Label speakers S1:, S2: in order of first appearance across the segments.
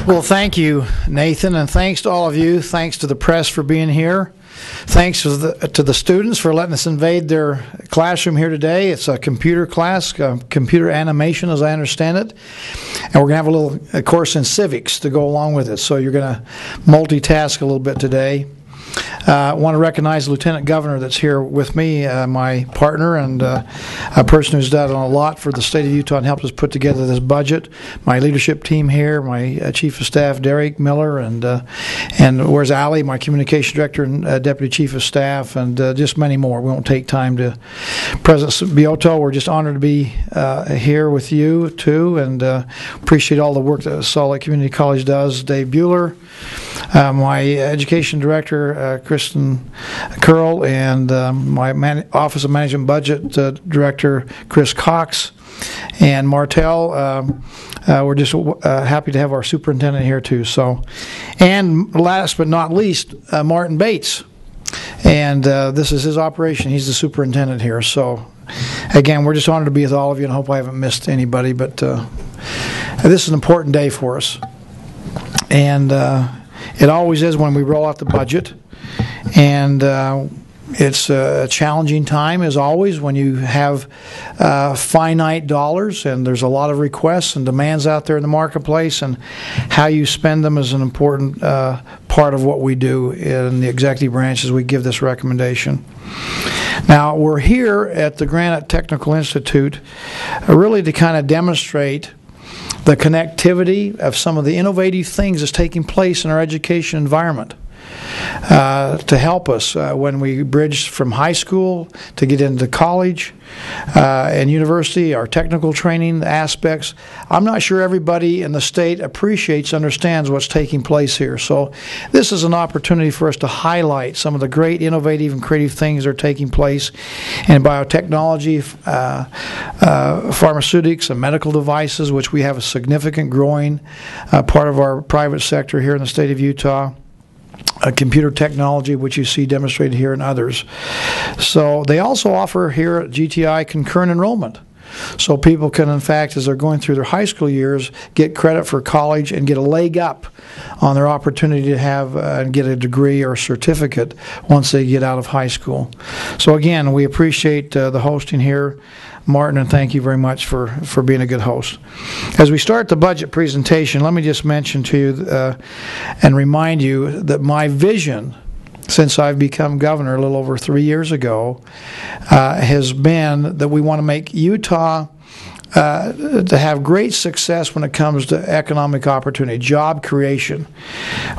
S1: Well, thank you, Nathan, and thanks to all of you. Thanks to the press for being here. Thanks to the students for letting us invade their classroom here today. It's a computer class, computer animation as I understand it. And we're going to have a little course in civics to go along with it. So you're going to multitask a little bit today. I want to recognize the Lieutenant Governor that's here with me, my partner, and a person who's done a lot for the state of Utah and helped us put together this budget. My leadership team here, my Chief of Staff, Derek Miller, and where's Allie, my Communication Director and Deputy Chief of Staff, and just many more. We won't take time to. President Bioto, we're just honored to be here with you, too, and appreciate all the work that Salt Lake Community College does. Dave Bueller, my Education Director, Kristen Curl, and my Office of Management Budget Director, Chris Cox, and Martell. We're just happy to have our superintendent here too. So, and last but not least, Martin Bates, and this is his operation. He's the superintendent here. So, again, we're just honored to be with all of you, and I hope I haven't missed anybody. But this is an important day for us, and it always is when we roll out the budget. And it's a challenging time, as always, when you have finite dollars and there's a lot of requests and demands out there in the marketplace, and how you spend them is an important part of what we do in the executive branch as we give this recommendation. Now, we're here at the Granite Technical Institute really to kind of demonstrate the connectivity of some of the innovative things that's taking place in our education environment. To help us when we bridge from high school to get into college and university, our technical training aspects. I'm not sure everybody in the state understands what's taking place here. So this is an opportunity for us to highlight some of the great innovative and creative things that are taking place in biotechnology, pharmaceutics, and medical devices, which we have a significant growing part of our private sector here in the state of Utah. Computer technology, which you see demonstrated here, and others. So they also offer here at GTI concurrent enrollment. So people can, in fact, as they're going through their high school years, get credit for college and get a leg up on their opportunity to have and get a degree or a certificate once they get out of high school. So again, we appreciate the hosting here, Martin, and thank you very much for being a good host. As we start the budget presentation, let me just mention to you and remind you that my vision since I've become governor a little over 3 years ago has been that we want to make Utah to have great success when it comes to economic opportunity, job creation.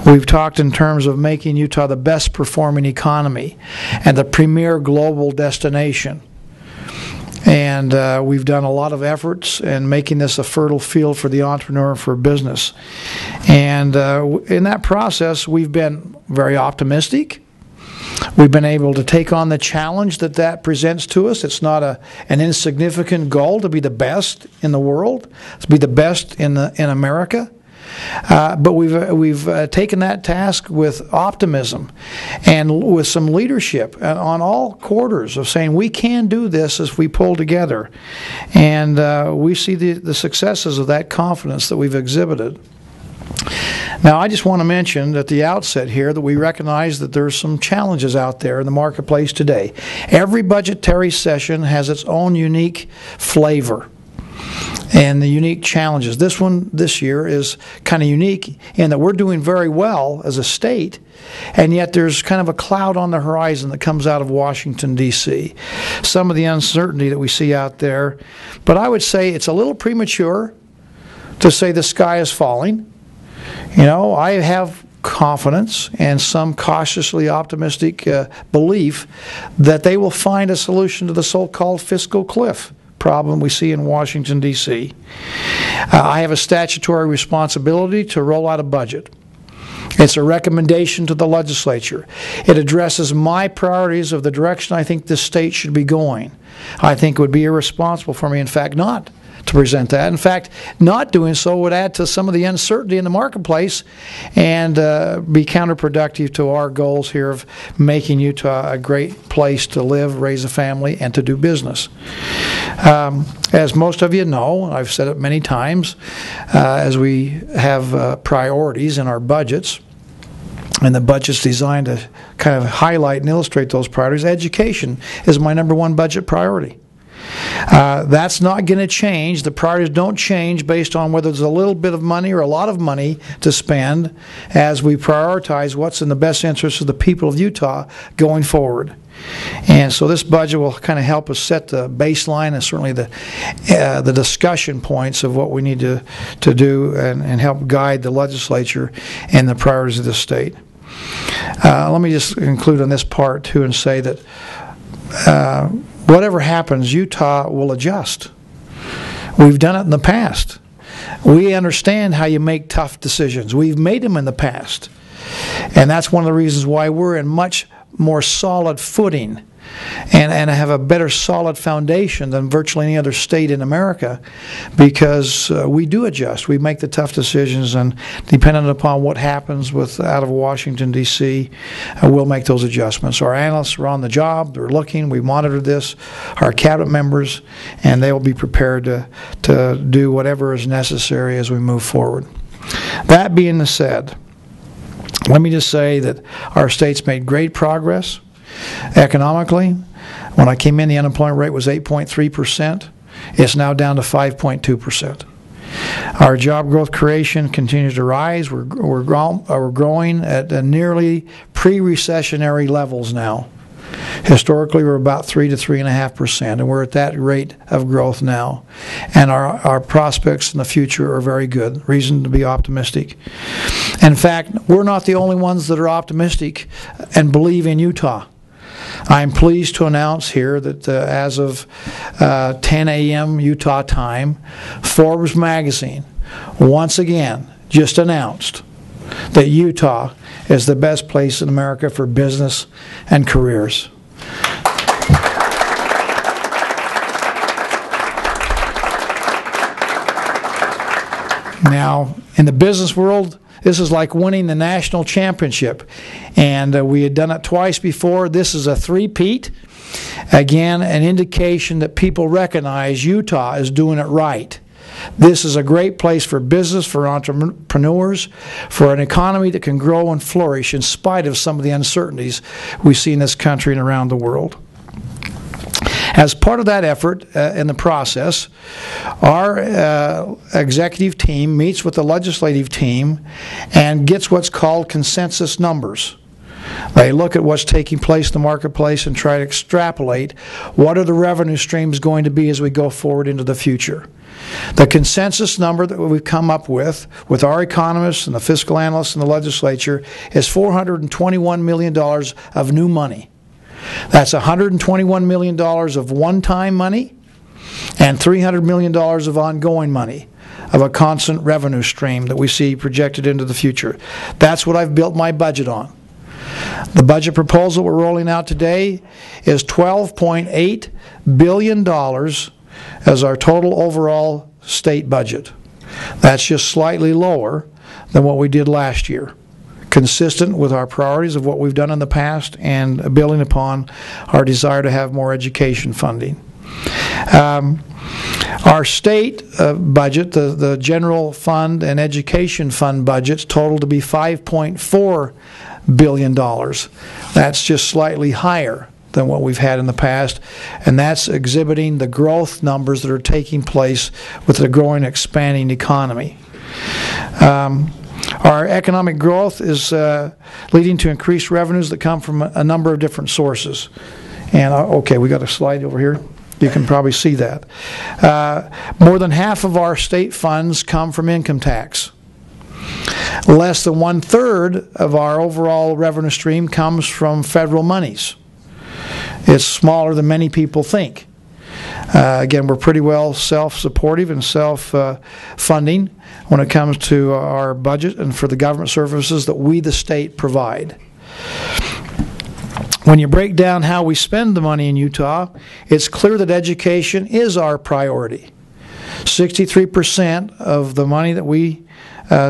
S1: We've talked in terms of making Utah the best performing economy and the premier global destination. And we've done a lot of efforts in making this a fertile field for the entrepreneur, for business. And in that process, we've been very optimistic. We've been able to take on the challenge that presents to us. It's not an insignificant goal to be the best in the world, to be the best in America. But we've taken that task with optimism and with some leadership on all quarters of saying we can do this as we pull together. And we see the successes of that confidence that we've exhibited. Now, I just want to mention at the outset here that we recognize that there's some challenges out there in the marketplace today. Every budgetary session has its own unique flavor and the unique challenges. This one this year is kind of unique in that we're doing very well as a state, and yet there's kind of a cloud on the horizon that comes out of Washington, D.C. Some of the uncertainty that we see out there. But I would say it's a little premature to say the sky is falling. You know, I have confidence and some cautiously optimistic belief that they will find a solution to the so-called fiscal cliff problem we see in Washington, D.C. I have a statutory responsibility to roll out a budget. It's a recommendation to the legislature. It addresses my priorities of the direction I think this state should be going. I think it would be irresponsible for me, in fact, not to present that. In fact, not doing so would add to some of the uncertainty in the marketplace and be counterproductive to our goals here of making Utah a great place to live, raise a family, and to do business. As most of you know, I've said it many times, as we have priorities in our budgets, and the budget's designed to kind of highlight and illustrate those priorities, education is my number one budget priority. That's not going to change. The priorities don't change based on whether there's a little bit of money or a lot of money to spend as we prioritize what's in the best interest of the people of Utah going forward. And so this budget will kind of help us set the baseline and certainly the discussion points of what we need to do and help guide the legislature and the priorities of the state. Let me just conclude on this part too and say that whatever happens, Utah will adjust. We've done it in the past. We understand how you make tough decisions. We've made them in the past. And that's one of the reasons why we're in much more solid footing and have a better solid foundation than virtually any other state in America, because we do adjust. We make the tough decisions, and depending upon what happens out of Washington, D.C., we'll make those adjustments. Our analysts are on the job. They're looking. We monitor this. Our cabinet members, and they will be prepared to do whatever is necessary as we move forward. That being said, let me just say that our state's made great progress economically. When I came in, the unemployment rate was 8.3%. It's now down to 5.2%. Our job growth creation continues to rise. We're growing at nearly pre-recessionary levels now. Historically, we're about 3 to 3.5%, and we're at that rate of growth now. And our prospects in the future are very good. Reason to be optimistic. In fact, we're not the only ones that are optimistic and believe in Utah. I'm pleased to announce here that as of 10 a.m. Utah time, Forbes magazine once again just announced that Utah is the best place in America for business and careers. Now, in the business world, this is like winning the national championship. And we had done it twice before. This is a three-peat. Again, an indication that people recognize Utah is doing it right. This is a great place for business, for entrepreneurs, for an economy that can grow and flourish in spite of some of the uncertainties we see in this country and around the world. As part of that effort in the process, our executive team meets with the legislative team and gets what's called consensus numbers. They look at what's taking place in the marketplace and try to extrapolate what are the revenue streams going to be as we go forward into the future. The consensus number that we've come up with our economists and the fiscal analysts in the legislature is $421 million of new money. That's $121 million of one-time money and $300 million of ongoing money, of a constant revenue stream that we see projected into the future. That's what I've built my budget on. The budget proposal we're rolling out today is $12.8 billion as our total overall state budget. That's just slightly lower than what we did last year, consistent with our priorities of what we've done in the past and building upon our desire to have more education funding. Our state budget, the general fund and education fund budgets, total to be $5.4 billion. That's just slightly higher than what we've had in the past, and that's exhibiting the growth numbers that are taking place with the growing, expanding economy. Our economic growth is leading to increased revenues that come from a number of different sources. And okay, we got a slide over here. You can probably see that. More than half of our state funds come from income tax. Less than 1/3 of our overall revenue stream comes from federal monies. It's smaller than many people think. Again, we're pretty well self-supportive and self-funding when it comes to our budget and for the government services that we, the state, provide. When you break down how we spend the money in Utah, it's clear that education is our priority. 63% of the money that we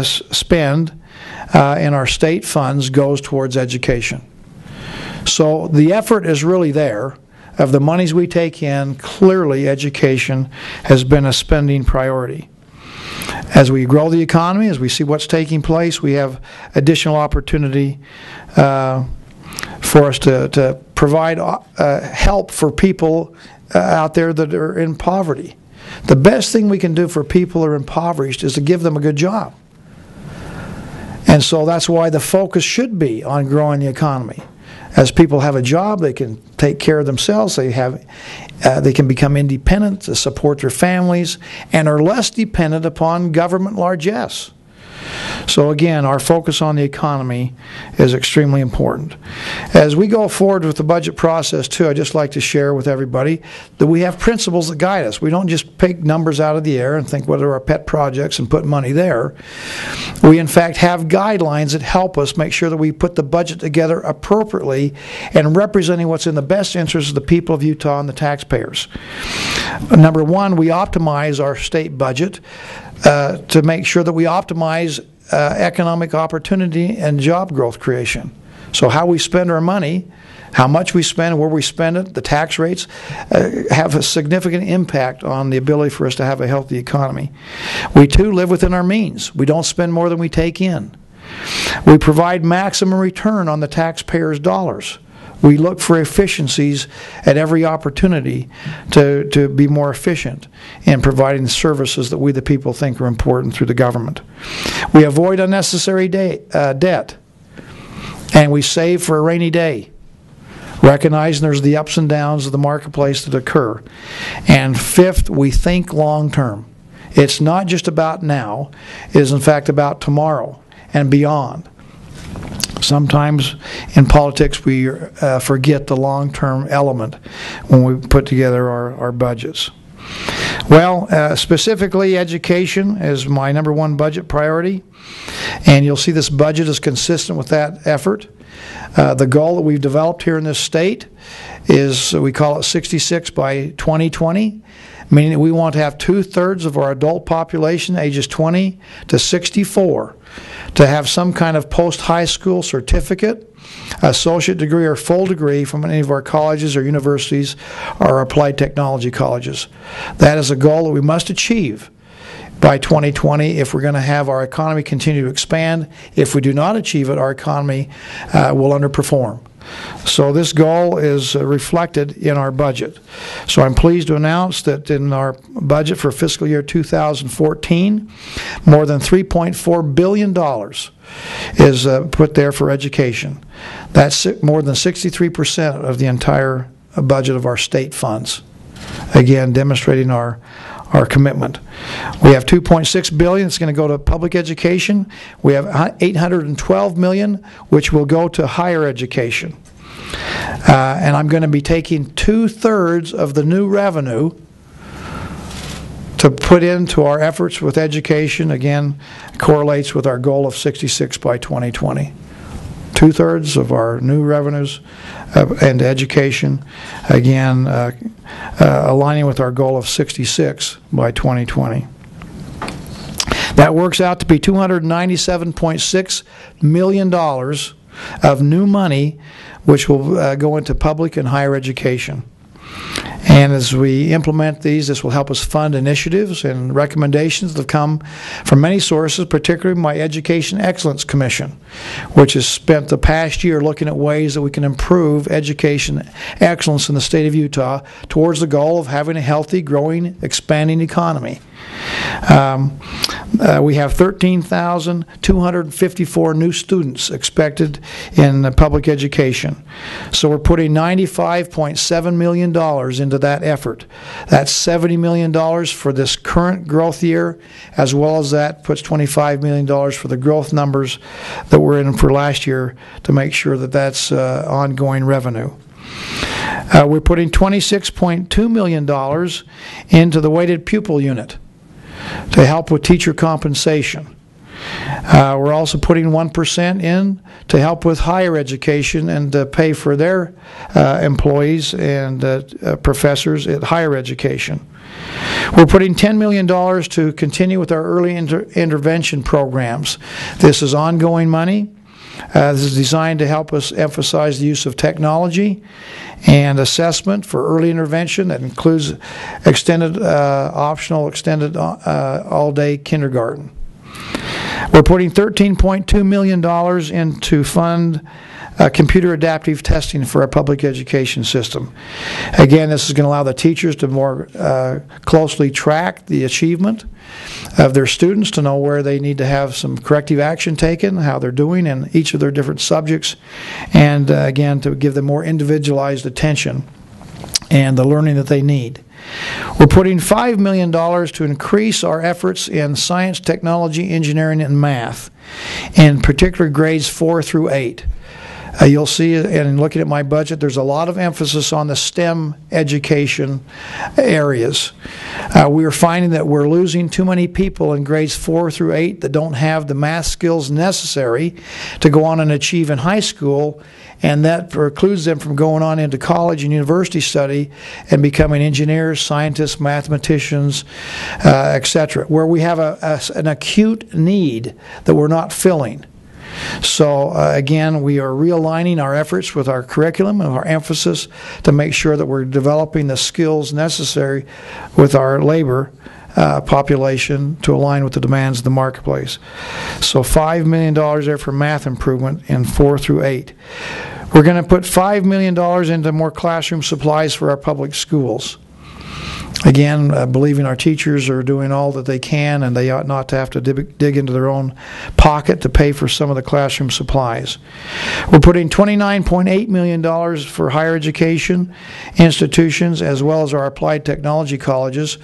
S1: spend in our state funds goes towards education. So the effort is really there. Of the monies we take in, clearly education has been a spending priority. As we grow the economy, as we see what's taking place, we have additional opportunity for us to provide help for people out there that are in poverty. The best thing we can do for people who are impoverished is to give them a good job. And so that's why the focus should be on growing the economy. As people have a job, they can take care of themselves. They can become independent to support their families and are less dependent upon government largesse. So again, our focus on the economy is extremely important. As we go forward with the budget process too, I'd just like to share with everybody that we have principles that guide us. We don't just pick numbers out of the air and think what are our pet projects and put money there. We in fact have guidelines that help us make sure that we put the budget together appropriately and representing what's in the best interest of the people of Utah and the taxpayers. Number one, we optimize our state budget to make sure that we optimize economic opportunity and job growth creation. So how we spend our money, how much we spend, where we spend it, the tax rates have a significant impact on the ability for us to have a healthy economy. We too live within our means. We don't spend more than we take in. We provide maximum return on the taxpayers' dollars. We look for efficiencies at every opportunity to be more efficient in providing the services that we the people think are important through the government. We avoid unnecessary debt, and we save for a rainy day, recognizing there's the ups and downs of the marketplace that occur. And fifth, we think long term. It's not just about now, it is in fact about tomorrow and beyond. Sometimes in politics we forget the long-term element when we put together our budgets. Well, specifically education is my number one budget priority, and you'll see this budget is consistent with that effort. The goal that we've developed here in this state is, we call it 66 by 2020, meaning that we want to have 2/3 of our adult population ages 20 to 64 to have some kind of post-high school certificate, associate degree, or full degree from any of our colleges or universities or applied technology colleges. That is a goal that we must achieve by 2020 if we're going to have our economy continue to expand. If we do not achieve it, our economy will underperform. So this goal is reflected in our budget. So I'm pleased to announce that in our budget for fiscal year 2014, more than $3.4 billion is put there for education. That's more than 63% of the entire budget of our state funds. Again, demonstrating our commitment. We have $2.6 billion that's going to go to public education. We have $812 million which will go to higher education. And I'm going to be taking 2/3 of the new revenue to put into our efforts with education. Again, correlates with our goal of 66 by 2020. 2/3 of our new revenues and education, again, aligning with our goal of 66 by 2020. That works out to be $297.6 million of new money which will go into public and higher education. And as we implement these, this will help us fund initiatives and recommendations that have come from many sources, particularly my Education Excellence Commission, which has spent the past year looking at ways that we can improve education excellence in the state of Utah towards the goal of having a healthy, growing, expanding economy. We have 13,254 new students expected in public education. So we're putting $95.7 million into that effort. That's $70 million for this current growth year, as well as that puts $25 million for the growth numbers that were in for last year to make sure that that's ongoing revenue. We're putting $26.2 million into the weighted pupil unit to help with teacher compensation. We're also putting 1% in to help with higher education and to pay for their employees and professors at higher education. We're putting $10 million to continue with our early intervention programs. This is ongoing money. This is designed to help us emphasize the use of technology and assessment for early intervention. That includes optional extended all-day kindergarten. We're putting $13.2 million in to fund computer adaptive testing for our public education system. Again, this is going to allow the teachers to more closely track the achievement of their students, to know where they need to have some corrective action taken, how they're doing in each of their different subjects, and again, to give them more individualized attention and the learning that they need. We're putting $5 million to increase our efforts in science, technology, engineering, and math, in particular grades 4 through 8. You'll see, in looking at my budget, there's a lot of emphasis on the STEM education areas. We are finding that we're losing too many people in grades 4 through 8 that don't have the math skills necessary to go on and achieve in high school, and that precludes them from going on into college and university study and becoming engineers, scientists, mathematicians, etc., where we have an acute need that we're not filling. So again, we are realigning our efforts with our curriculum and our emphasis to make sure that we're developing the skills necessary with our labor population to align with the demands of the marketplace. So $5 million there for math improvement in 4 through 8. We're going to put $5 million into more classroom supplies for our public schools. Again, believing our teachers are doing all that they can, and they ought not to have to dig into their own pocket to pay for some of the classroom supplies. We're putting $29.8 million for higher education institutions as well as our applied technology colleges.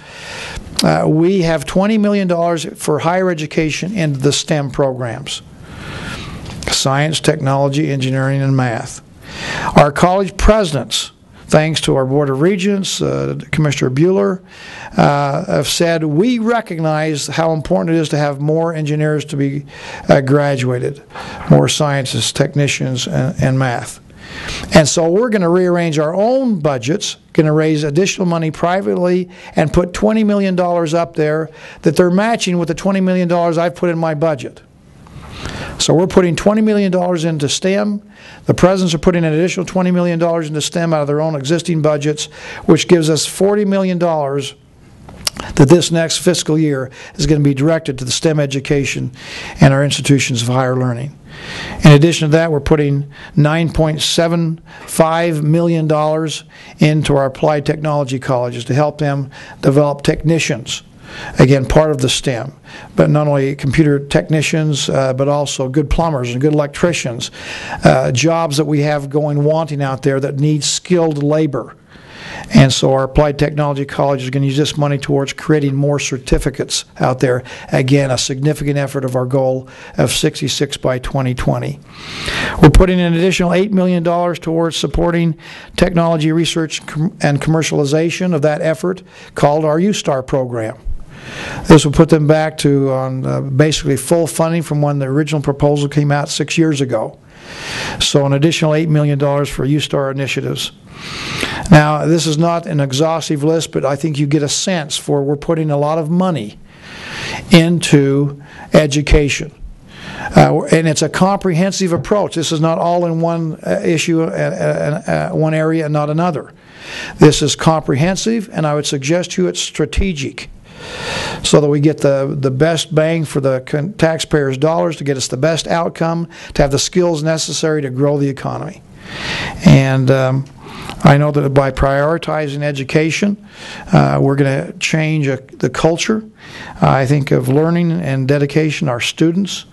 S1: We have $20 million for higher education into the STEM programs: science, technology, engineering, and math. Our college presidents, thanks to our Board of Regents, Commissioner Bueller, have said we recognize how important it is to have more engineers to be graduated, more scientists, technicians, and math. And so we're going to rearrange our own budgets, going to raise additional money privately, and put $20 million up there that they're matching with the $20 million I've put in my budget. So we're putting $20 million into STEM. The presidents are putting an additional $20 million into STEM out of their own existing budgets, which gives us $40 million that this next fiscal year is going to be directed to the STEM education and our institutions of higher learning. In addition to that, we're putting $9.75 million into our applied technology colleges to help them develop technicians. Again, part of the STEM, but not only computer technicians, but also good plumbers and good electricians, jobs that we have wanting out there that need skilled labor. And so our Applied Technology College is going to use this money towards creating more certificates out there. Again, a significant effort of our goal of 66 by 2020. We're putting an additional $8 million towards supporting technology research and commercialization of that effort, called our U-Star program. This will put them back to on basically full funding from when the original proposal came out 6 years ago. So an additional $8 million for U-Star initiatives. Now, this is not an exhaustive list, but I think you get a sense for we're putting a lot of money into education. And it's a comprehensive approach. This is not all in one issue, one area and not another. This is comprehensive, and I would suggest to you it's strategic, so that we get the best bang for the taxpayers' dollars, to get us the best outcome, to have the skills necessary to grow the economy. And I know that by prioritizing education, we're going to change the culture. I think of learning and dedication. Our students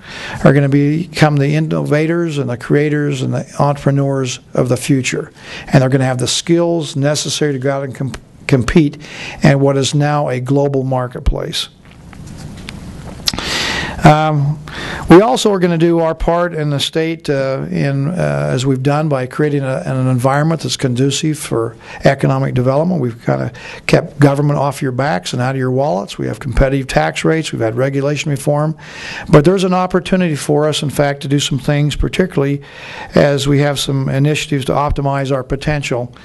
S1: are going to become the innovators and the creators and the entrepreneurs of the future. And they're going to have the skills necessary to go out and compete in what is now a global marketplace. We also are going to do our part in the state as we've done by creating an environment that's conducive for economic development. We've kind of kept government off your backs and out of your wallets. We have competitive tax rates. We've had regulation reform. But there's an opportunity for us, in fact, to do some things, particularly as we have some initiatives to optimize our potential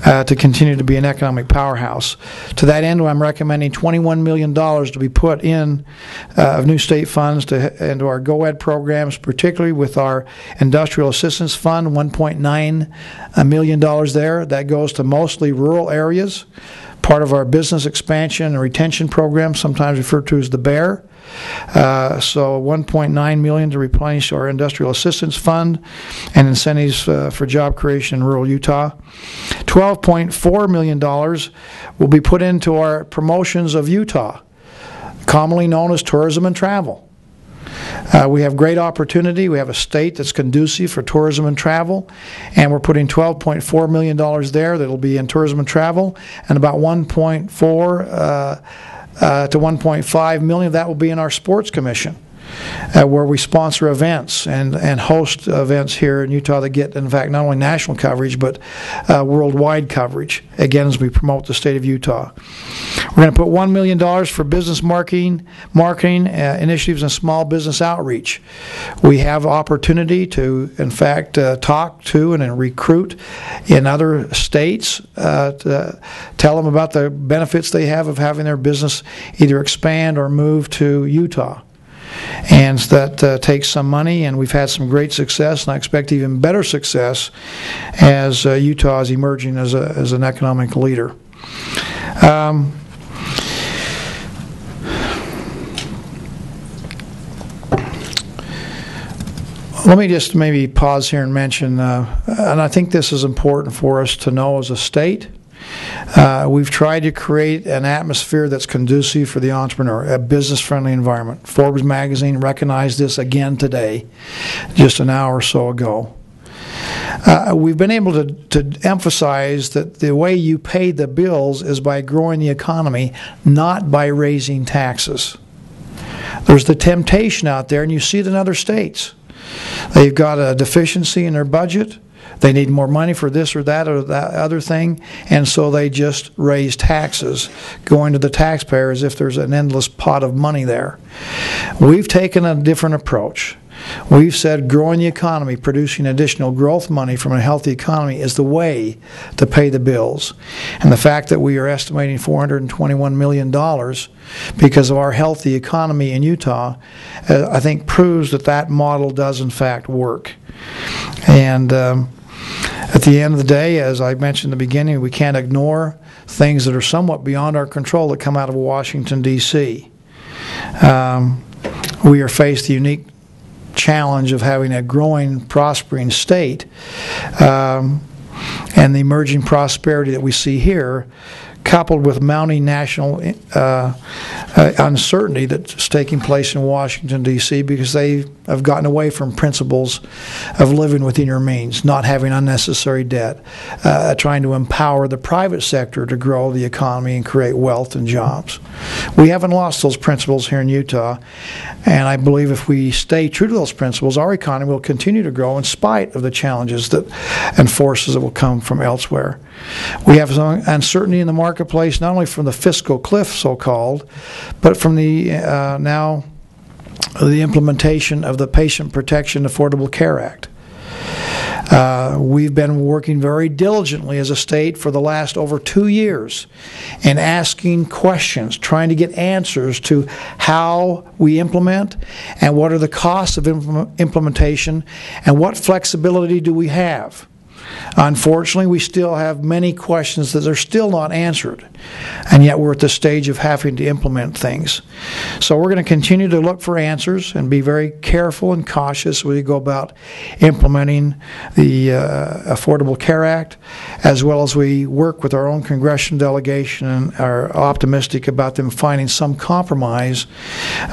S1: to continue to be an economic powerhouse. To that end, I'm recommending $21 million to be put in of new state funds into our GoEd programs, particularly with our Industrial Assistance Fund, $1.9 million there. That goes to mostly rural areas, part of our business expansion and retention program, sometimes referred to as the BEAR. So $1.9 million to replenish our Industrial Assistance Fund and incentives for job creation in rural Utah. $12.4 million will be put into our promotions of Utah, commonly known as tourism and travel. We have great opportunity. We have a state that's conducive for tourism and travel, and we're putting $12.4 million there that will be in tourism and travel, and about 1.4 to 1.5 million of that will be in our sports commission, where we sponsor events and host events here in Utah that get, in fact, not only national coverage but worldwide coverage, again, as we promote the state of Utah. We're going to put $1 million for business marketing initiatives and small business outreach. We have opportunity to, in fact, talk to and recruit in other states to tell them about the benefits they have of having their business either expand or move to Utah. And that takes some money, and we've had some great success, and I expect even better success as Utah is emerging as an economic leader. Let me just maybe pause here and mention, and I think this is important for us to know as a state. We've tried to create an atmosphere that's conducive for the entrepreneur, a business-friendly environment. Forbes magazine recognized this again today, just an hour or so ago. We've been able to emphasize that the way you pay the bills is by growing the economy, not by raising taxes. There's the temptation out there, and you see it in other states. They've got a deficiency in their budget. They need more money for this or that other thing, and so they just raise taxes, going to the taxpayer as if there's an endless pot of money there. We've taken a different approach. We've said growing the economy, producing additional growth money from a healthy economy is the way to pay the bills. And the fact that we are estimating $421 million because of our healthy economy in Utah, I think proves that model does in fact work. And at the end of the day, as I mentioned in the beginning, we can't ignore things that are somewhat beyond our control that come out of Washington, D.C. We are faced the unique challenge of having a growing, prospering state, and the emerging prosperity that we see here, coupled with mounting national uncertainty that's taking place in Washington, D.C., because they have gotten away from principles of living within your means, not having unnecessary debt, trying to empower the private sector to grow the economy and create wealth and jobs. We haven't lost those principles here in Utah, and I believe if we stay true to those principles, our economy will continue to grow in spite of the challenges and forces that will come from elsewhere. We have some uncertainty in the marketplace, not only from the fiscal cliff, so-called, but from the implementation of the Patient Protection Affordable Care Act. We've been working very diligently as a state for the last over 2 years and asking questions, trying to get answers to how we implement and what are the costs of implementation and what flexibility do we have. Unfortunately, we still have many questions that are still not answered, and yet we're at the stage of having to implement things. So we're going to continue to look for answers and be very careful and cautious as we go about implementing the Affordable Care Act, as well as we work with our own congressional delegation and are optimistic about them finding some compromise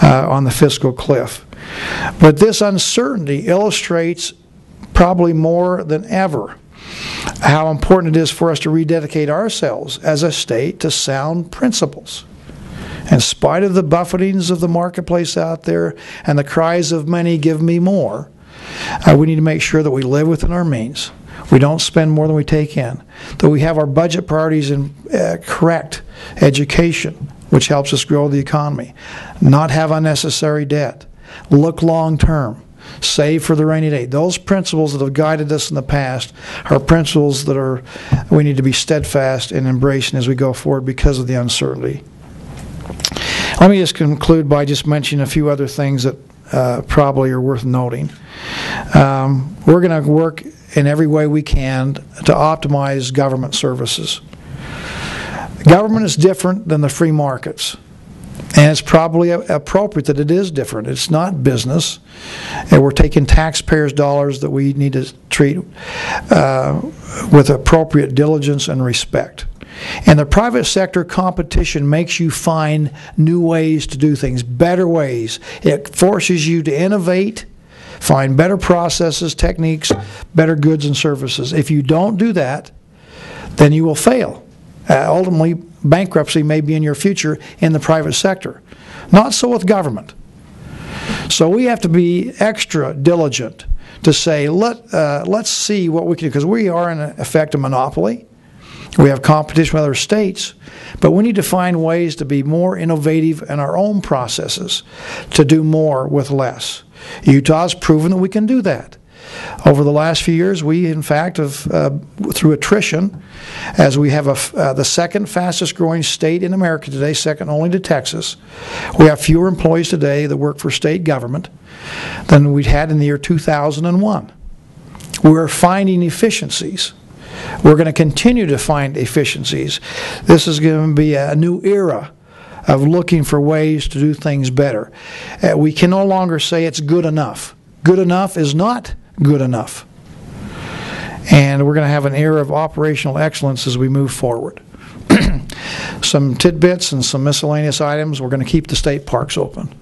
S1: on the fiscal cliff. But this uncertainty illustrates probably more than ever how important it is for us to rededicate ourselves as a state to sound principles. In spite of the buffetings of the marketplace out there and the cries of many, give me more, we need to make sure that we live within our means. We don't spend more than we take in. That we have our budget priorities in correct. Education, which helps us grow the economy. Not have unnecessary debt. Look long term. Save for the rainy day. Those principles that have guided us in the past are principles that we need to be steadfast in embracing as we go forward because of the uncertainty. Let me just conclude by just mentioning a few other things that probably are worth noting. We're going to work in every way we can to optimize government services. Government is different than the free markets. And it's probably appropriate that it is different. It's not business. And we're taking taxpayers' dollars that we need to treat with appropriate diligence and respect. In the private sector, competition makes you find new ways to do things, better ways. It forces you to innovate, find better processes, techniques, better goods and services. If you don't do that, then you will fail. Ultimately, bankruptcy may be in your future in the private sector. Not so with government. So we have to be extra diligent to say, let's see what we can do, because we are in effect a monopoly. We have competition with other states, but we need to find ways to be more innovative in our own processes, to do more with less. Utah's proven that we can do that. Over the last few years, we, in fact, have, through attrition, as we have the second fastest growing state in America today, second only to Texas, we have fewer employees today that work for state government than we'd had in the year 2001. We're finding efficiencies. We're going to continue to find efficiencies. This is going to be a new era of looking for ways to do things better. We can no longer say it's good enough. Good enough is not good enough. And we're going to have an era of operational excellence as we move forward. Some tidbits and some miscellaneous items. We're going to keep the state parks open.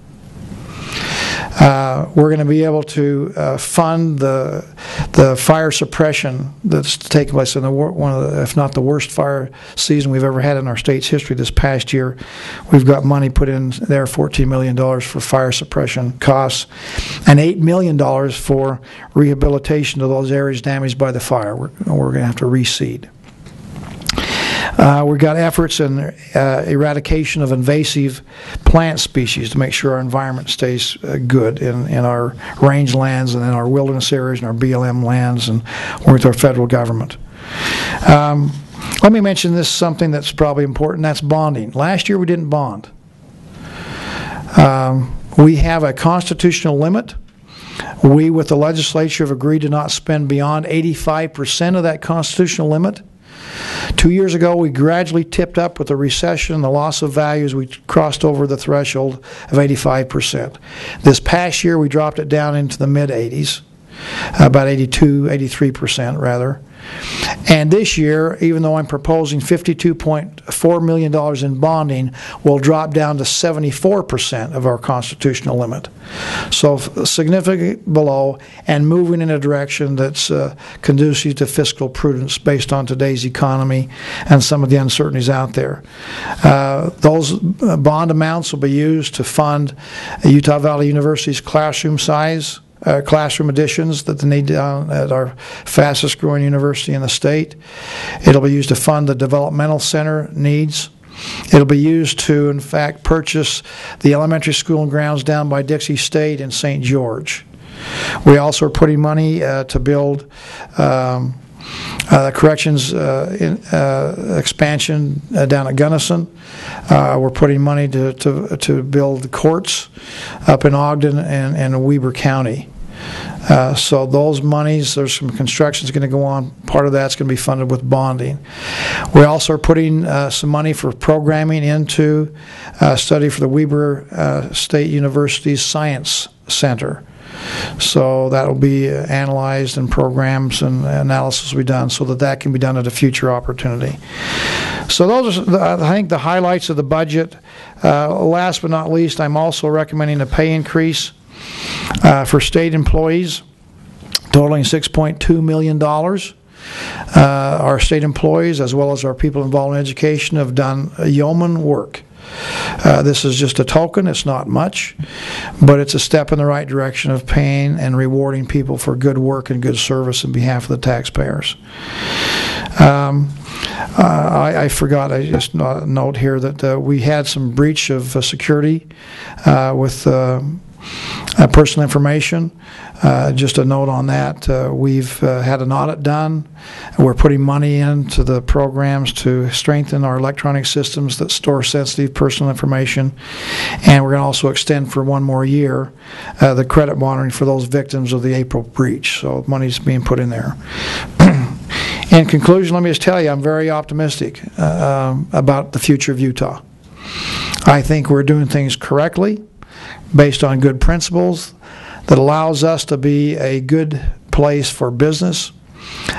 S1: We're going to be able to fund the fire suppression that's taken place in one of the, if not the worst fire season we've ever had in our state's history this past year. We've got money put in there, $14 million for fire suppression costs, and $8 million for rehabilitation of those areas damaged by the fire. We're going to have to reseed. We've got efforts in eradication of invasive plant species to make sure our environment stays good in our rangelands and in our wilderness areas and our BLM lands, and with our federal government. Let me mention this, something that's probably important. That's bonding. Last year we didn't bond. We have a constitutional limit. We, with the legislature, have agreed to not spend beyond 85% of that constitutional limit. 2 years ago, we gradually tipped up with the recession and the loss of values. We crossed over the threshold of 85%. This past year, we dropped it down into the mid-80s, about 83% rather. And this year, even though I'm proposing $52.4 million in bonding, we'll drop down to 74% of our constitutional limit. So significantly below, and moving in a direction that's conducive to fiscal prudence based on today's economy and some of the uncertainties out there. Those bond amounts will be used to fund Utah Valley University's classroom additions that they need at our fastest growing university in the state. It'll be used to fund the developmental center needs. It'll be used to, in fact, purchase the elementary school and grounds down by Dixie State in St. George. We also are putting money to build corrections expansion down at Gunnison. We're putting money to build courts up in Ogden and Weber County. So those monies, there's some construction that's going to go on. Part of that's going to be funded with bonding. We also are putting some money for programming into study for the Weber State University's Science Center. So that will be analyzed, and programs and analysis will be done so that can be done at a future opportunity. So those are, I think, the highlights of the budget. Last but not least, I'm also recommending a pay increase for state employees, totaling $6.2 million. Our state employees, as well as our people involved in education, have done yeoman work This is just a token. It's not much, but it's a step in the right direction of paying and rewarding people for good work and good service on behalf of the taxpayers. I forgot, I just note here that we had some breach of security with personal information. Just a note on that. We've had an audit done. We're putting money into the programs to strengthen our electronic systems that store sensitive personal information. And we're going to also extend for one more year the credit monitoring for those victims of the April breach. So money's being put in there. In conclusion, let me just tell you, I'm very optimistic about the future of Utah. I think we're doing things correctly, based on good principles that allows us to be a good place for business,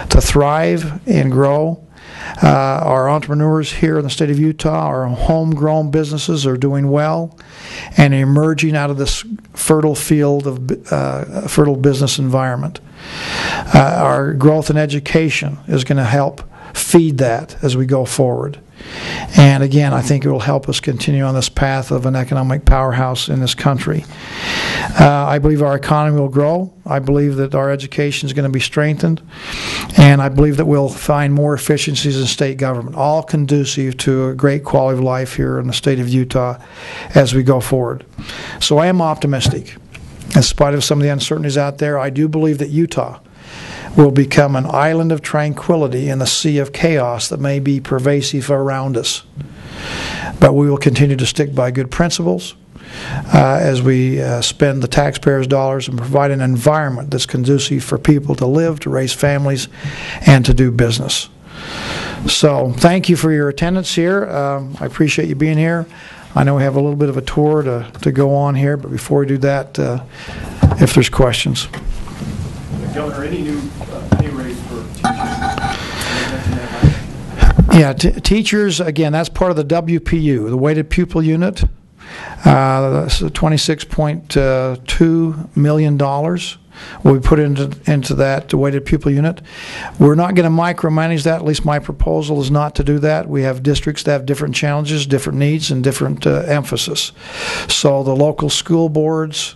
S1: to thrive and grow. Our entrepreneurs here in the state of Utah, our homegrown businesses are doing well and emerging out of this fertile field of fertile business environment. Our growth in education is going to help feed that as we go forward. And again, I think it will help us continue on this path of an economic powerhouse in this country. I believe our economy will grow. I believe that our education is going to be strengthened. And I believe that we'll find more efficiencies in state government, all conducive to a great quality of life here in the state of Utah as we go forward. So I am optimistic. In spite of some of the uncertainties out there, I do believe that Utah will become an island of tranquility in the sea of chaos that may be pervasive around us. But we will continue to stick by good principles as we spend the taxpayers' dollars and provide an environment that's conducive for people to live, to raise families, and to do business. So thank you for your attendance here. I appreciate you being here. I know we have a little bit of a tour to go on here, but before we do that, if there's questions.
S2: Governor, any new pay raise for teachers?
S1: Yeah, teachers, again, that's part of the WPU, the weighted pupil unit. That's $26.2 million will be put into that weighted pupil unit. We're not going to micromanage that. At least my proposal is not to do that. We have districts that have different challenges, different needs, and different emphasis. So the local school boards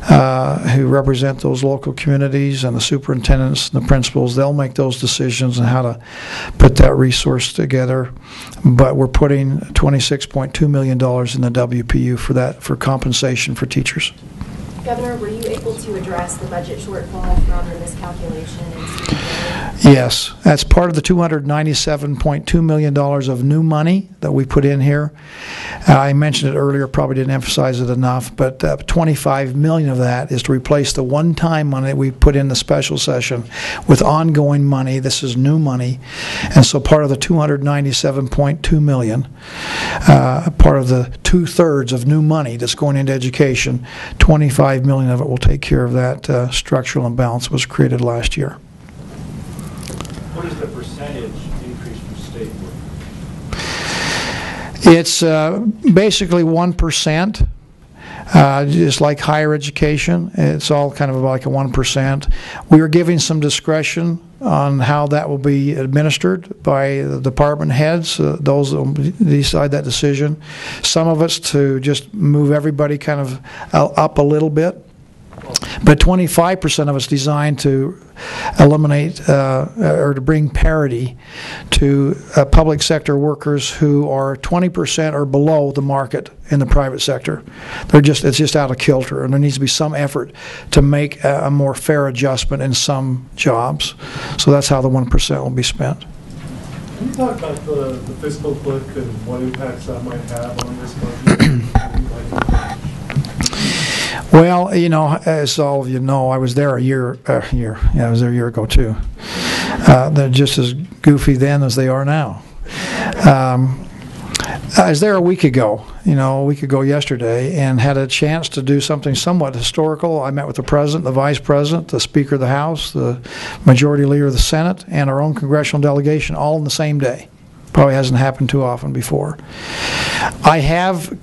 S1: who represent those local communities and the superintendents and the principals, they'll make those decisions on how to put that resource together. But we're putting $26.2 million in the WPU for that, for compensation for teachers.
S3: Governor, were you able to address the budget shortfall from the miscalculation in student aid?
S1: Yes, that's part of the $297.2 million of new money that we put in here. I mentioned it earlier, probably didn't emphasize it enough, but $25 million of that is to replace the one-time money that we put in the special session with ongoing money. This is new money. And so part of the $297.2 million, part of the two-thirds of new money that's going into education, $25 million of it will take care of that structural imbalance that was created last year.
S2: What is the percentage increase for state work?
S1: It's basically 1%, just like higher education. It's all kind of like a 1%. We are giving some discretion on how that will be administered by the department heads, those that will decide that decision. Some of it's to just move everybody kind of up a little bit. But 25% of it's designed to eliminate or to bring parity to public sector workers who are 20% or below the market in the private sector. It's just out of kilter, and there needs to be some effort to make a more fair adjustment in some jobs. So that's how the 1% will be spent.
S2: Can you talk about the fiscal cliff and what impacts that might have on this budget?
S1: Well, you know, as all of you know, I was there I was there a year ago too. They're just as goofy then as they are now. I was there a week ago yesterday, and had a chance to do something somewhat historical. I met with the president, the vice president, the speaker of the House, the majority leader of the Senate, and our own congressional delegation all in the same day. Probably hasn't happened too often before. I have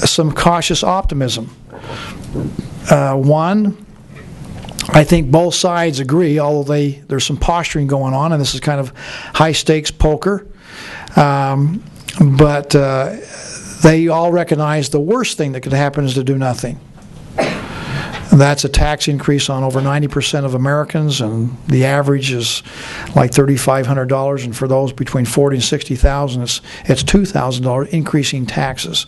S1: some cautious optimism. One, I think both sides agree, although there's some posturing going on, and this is kind of high-stakes poker. But they all recognize the worst thing that could happen is to do nothing. And that's a tax increase on over 90% of Americans, and the average is like $3,500. And for those between $40,000 and $60,000, it's $2,000 increasing taxes.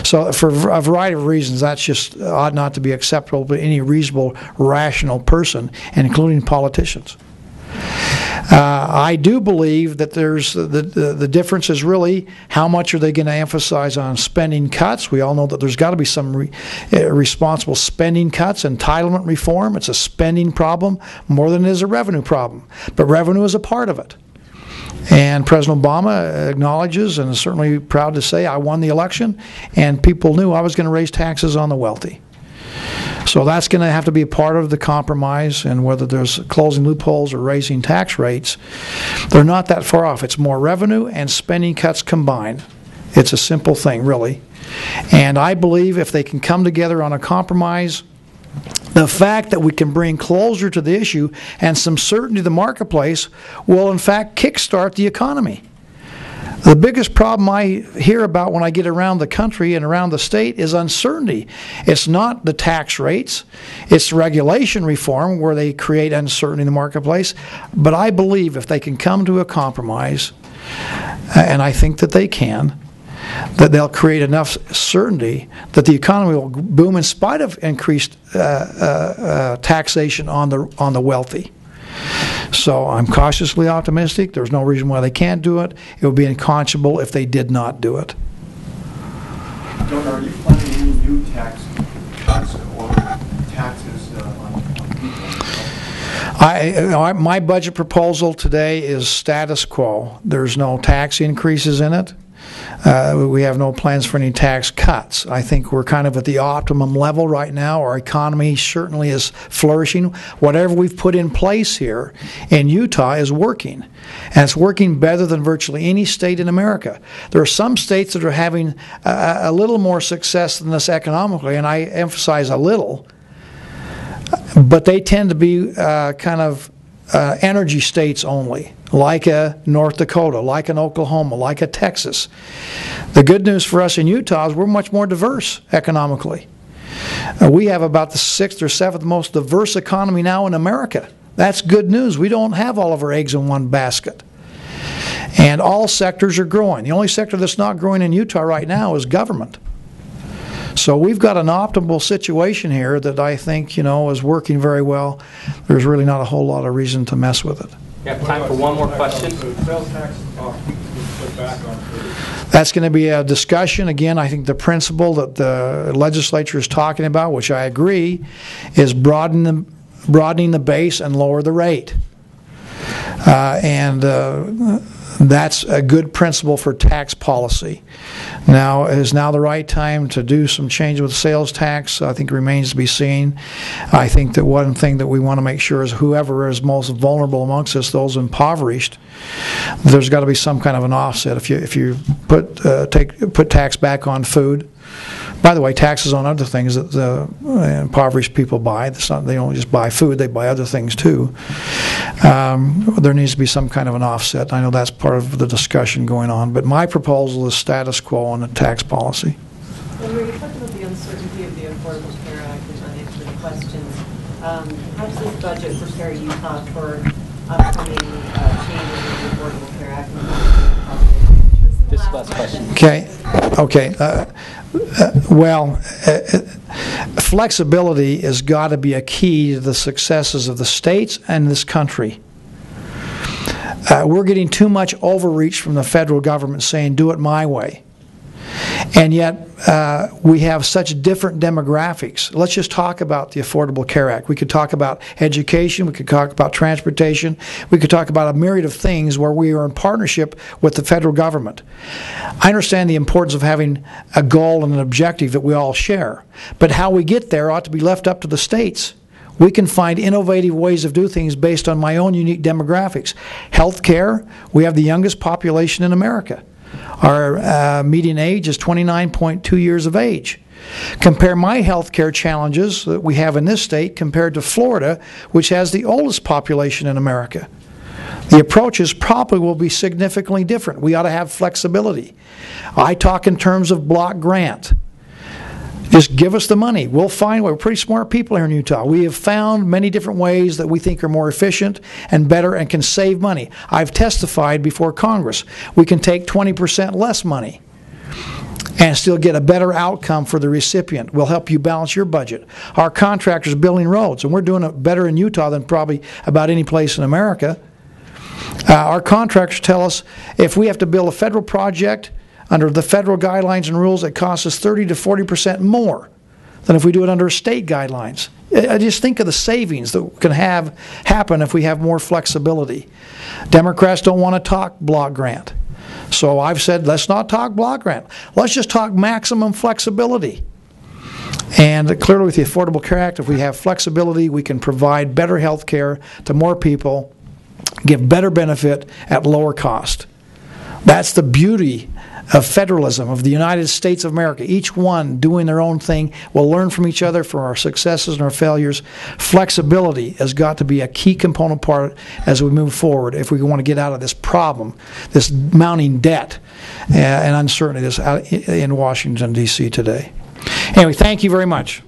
S1: So for a variety of reasons, that's just ought not to be acceptable to any reasonable, rational person, including politicians. I do believe that there's the difference is really how much are they going to emphasize on spending cuts. We all know that there's got to be some responsible spending cuts, entitlement reform. It's a spending problem more than it is a revenue problem. But revenue is a part of it. And President Obama acknowledges and is certainly proud to say, I won the election, and people knew I was going to raise taxes on the wealthy. So that's going to have to be a part of the compromise, and whether there's closing loopholes or raising tax rates, they're not that far off. It's more revenue and spending cuts combined. It's a simple thing, really. And I believe if they can come together on a compromise, the fact that we can bring closure to the issue and some certainty to the marketplace will, in fact, kickstart the economy. The biggest problem I hear about when I get around the country and around the state is uncertainty. It's not the tax rates. It's regulation reform where they create uncertainty in the marketplace. But I believe if they can come to a compromise, and I think that they can, that they'll create enough certainty that the economy will boom in spite of increased taxation on the wealthy. So I'm cautiously optimistic. There's no reason why they can't do it. It would be unconscionable if they did not do it.
S4: Governor, are you planning any new tax cuts or taxes on people?
S1: My budget proposal today is status quo. There's no tax increases in it. We have no plans for any tax cuts. I think we're kind of at the optimum level right now. Our economy certainly is flourishing. Whatever we've put in place here in Utah is working. And it's working better than virtually any state in America. There are some states that are having a little more success than us economically, and I emphasize a little. But they tend to be kind of energy states only, like a North Dakota, like an Oklahoma, like a Texas. The good news for us in Utah is we're much more diverse economically. We have about the 6th or 7th most diverse economy now in America. That's good news. We don't have all of our eggs in one basket. And all sectors are growing. The only sector that's not growing in Utah right now is government. So we've got an optimal situation here that I think, is working very well. There's really not a whole lot of reason to mess with it.
S5: You have time for one more question?
S2: Sales tax put back on food.
S1: That's going to be a discussion. Again, I think the principle that the legislature is talking about, which I agree, is broadening the base and lower the rate. That's a good principle for tax policy. Now, is now the right time to do some change with sales tax? I think remains to be seen. I think that one thing that we want to make sure is whoever is most vulnerable amongst us, those impoverished, there's got to be some kind of an offset. If you put tax back on food. By the way, taxes on other things that the impoverished people buy. They don't just buy food; they buy other things too. There needs to be some kind of an offset. I know that's part of the discussion going on. But my proposal is status quo on the tax policy.
S6: When we talked about the uncertainty of the Affordable Care Act and unanswered questions, how does this budget prepare Utah for upcoming changes in the Affordable Care Act?
S5: This last question.
S1: Okay. Flexibility has got to be a key to the successes of the states and this country. We're getting too much overreach from the federal government saying, do it my way. And yet, we have such different demographics. Let's just talk about the Affordable Care Act. We could talk about education. We could talk about transportation. We could talk about a myriad of things where we are in partnership with the federal government. I understand the importance of having a goal and an objective that we all share. But how we get there ought to be left up to the states. We can find innovative ways of doing things based on my own unique demographics. Healthcare, we have the youngest population in America. Our median age is 29.2 years of age. Compare my health care challenges that we have in this state compared to Florida, which has the oldest population in America. The approaches probably will be significantly different. We ought to have flexibility. I talk in terms of block grant. Just give us the money. We'll find, we're pretty smart people here in Utah. We have found many different ways that we think are more efficient and better and can save money. I've testified before Congress. We can take 20% less money and still get a better outcome for the recipient. We'll help you balance your budget. Our contractors building roads, and we're doing it better in Utah than probably about any place in America. Our contractors tell us if we have to build a federal project under the federal guidelines and rules, it costs us 30 to 40% more than if we do it under state guidelines. I just think of the savings that can happen if we have more flexibility. Democrats don't want to talk block grant. So I've said, let's not talk block grant. Let's just talk maximum flexibility. And clearly with the Affordable Care Act, if we have flexibility, we can provide better health care to more people, give better benefit at lower cost. That's the beauty of federalism, of the United States of America. Each one doing their own thing. We'll learn from each other for our successes and our failures. Flexibility has got to be a key component part as we move forward if we want to get out of this problem, this mounting debt and uncertainty that's out in Washington, D.C. today. Anyway, thank you very much.